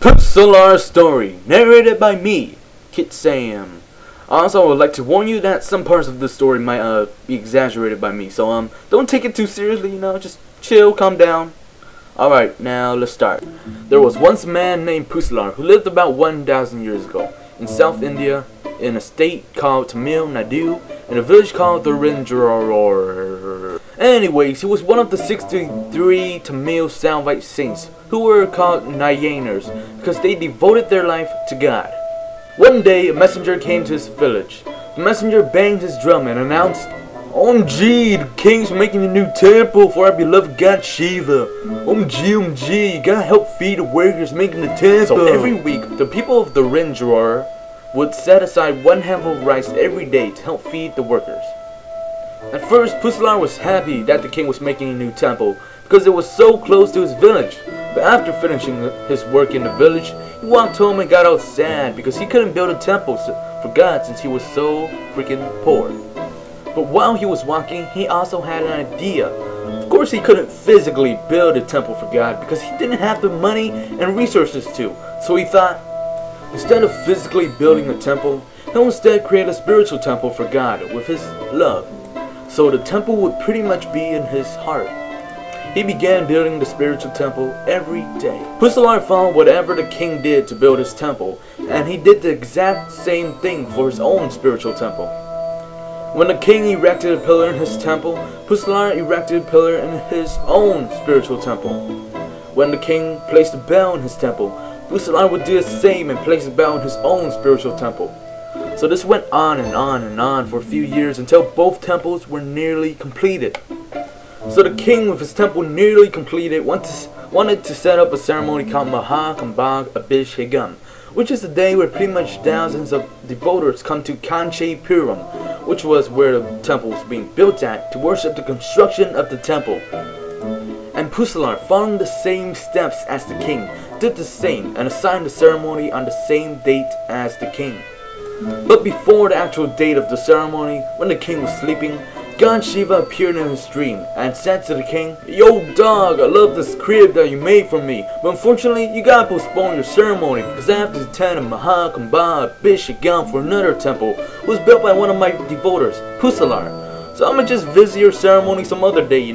Pusalor story, narrated by me, Kiet. Also, I would like to warn you that some parts of the story might be exaggerated by me, so don't take it too seriously, just chill, calm down. Alright, now let's start. There was once a man named Pusalor who lived about 1,000 years ago in South India, in a state called Tamil Nadu, in a village called the Rinjaror. Anyways, he was one of the 63 Tamil Salvite saints who were called Nayanars because they devoted their life to God. One day, a messenger came to his village. The messenger banged his drum and announced, "OMG, the king's making a new temple for our beloved god Shiva. OMG, you gotta help feed the workers making the temple." So every week, the people of the Rinjaror would set aside one handful of rice every day to help feed the workers. At first, Pusalor was happy that the king was making a new temple because it was so close to his village. But after finishing his work in the village, he walked home and got all sad because he couldn't build a temple for God since he was so freaking poor. But while he was walking, he also had an idea. Of course, he couldn't physically build a temple for God because he didn't have the money and resources to. So he thought, instead of physically building a temple, he'll instead create a spiritual temple for God with his love. So the temple would pretty much be in his heart. He began building the spiritual temple every day. Pusalor followed whatever the king did to build his temple, and he did the exact same thing for his own spiritual temple. When the king erected a pillar in his temple, Pusalor erected a pillar in his own spiritual temple. When the king placed a bell in his temple, Pusalor would do the same and place a bell in his own spiritual temple. So this went on and on and on for a few years until both temples were nearly completed. So the king, with his temple nearly completed, wanted to set up a ceremony called Mahakumbh, which is the day where pretty much thousands of devotees come to Puram, which was where the temple was being built at, to worship the construction of the temple. And Pusalor, following the same steps as the king, did the same and assigned the ceremony on the same date as the king. But before the actual date of the ceremony, when the king was sleeping, God Shiva appeared in his dream and said to the king, "Yo dog, I love this crib that you made for me, but unfortunately you gotta postpone your ceremony because I have to attend a Mahakumbh for another temple who was built by one of my devotees, Pusalor. So I'ma just visit your ceremony some other day,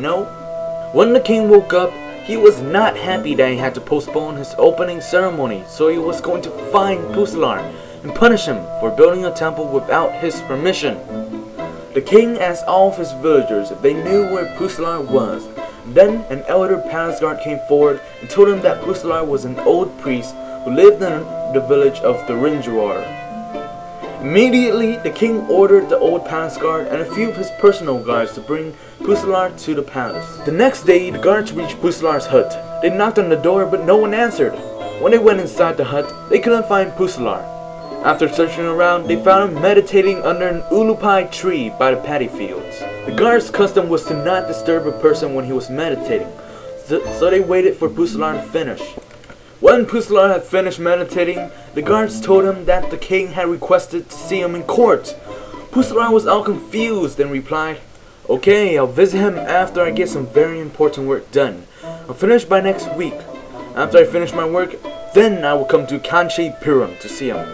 When the king woke up, he was not happy that he had to postpone his opening ceremony, so he was going to find Pusalor and punish him for building a temple without his permission. The king asked all of his villagers if they knew where Pusalor was. Then an elder palace guard came forward and told him that Pusalor was an old priest who lived in the village of the Rinjaror. Immediately, the king ordered the old palace guard and a few of his personal guards to bring Pusalor to the palace. The next day, the guards reached Pusalor's hut. They knocked on the door, but no one answered. When they went inside the hut, they couldn't find Pusalor. After searching around, they found him meditating under an ulupai tree by the paddy fields. The guard's custom was to not disturb a person when he was meditating, so they waited for Pusalor to finish. When Pusalor had finished meditating, the guards told him that the king had requested to see him in court. Pusalor was all confused and replied, "Okay, I'll visit him after I get some very important work done. I'll finish by next week. After I finish my work, then I will come to Puram to see him."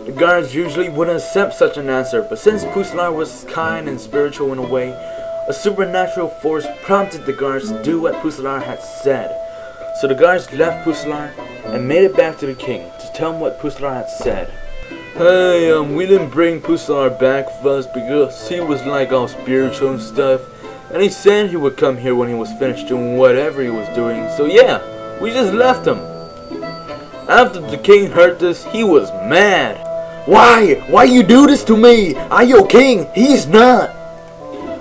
The guards usually wouldn't accept such an answer, but since Pusalor was kind and spiritual in a way, a supernatural force prompted the guards to do what Pusalor had said. So the guards left Pusalor and made it back to the king to tell him what Pusalor had said. "Hey, we didn't bring Pusalor back first because he was like all spiritual and stuff, and he said he would come here when he was finished doing whatever he was doing, so yeah, we just left him." After the king heard this, he was mad. Why you do this to me? I'm your king, he's not."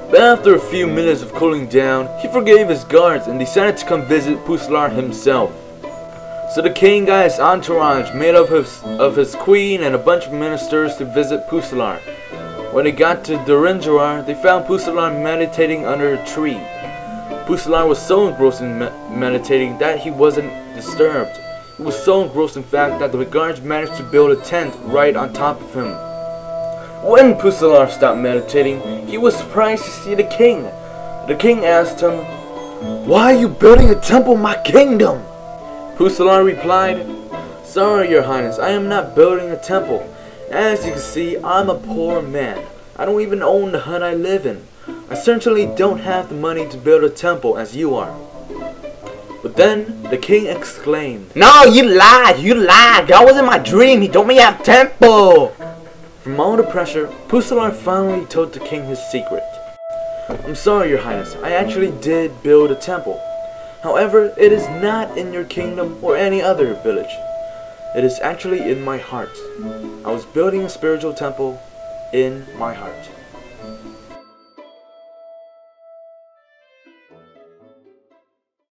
But after a few minutes of cooling down, he forgave his guards and decided to come visit Pusalor himself. So the king got his entourage made up of his queen and a bunch of ministers to visit Pusalor. When they got to the Rinjaror, they found Pusalor meditating under a tree. Pusalor was so engrossed in meditating that he wasn't disturbed. He was so engrossed in fact that the guards managed to build a tent right on top of him. When Pusalor stopped meditating, he was surprised to see the king. The king asked him, "Why are you building a temple in my kingdom?" Pusalor replied, Sorry, Your Highness, I am not building a temple. As you can see, I'm a poor man. I don't even own the hut I live in. I certainly don't have the money to build a temple as you are. But then the king exclaimed, No, you lied! You lied! That wasn't my dream! He told me to have a temple! From all the pressure, Pusalor finally told the king his secret. I'm sorry, Your Highness, I actually did build a temple. However, it is not in your kingdom or any other village. It is actually in my heart. I was building a spiritual temple in my heart.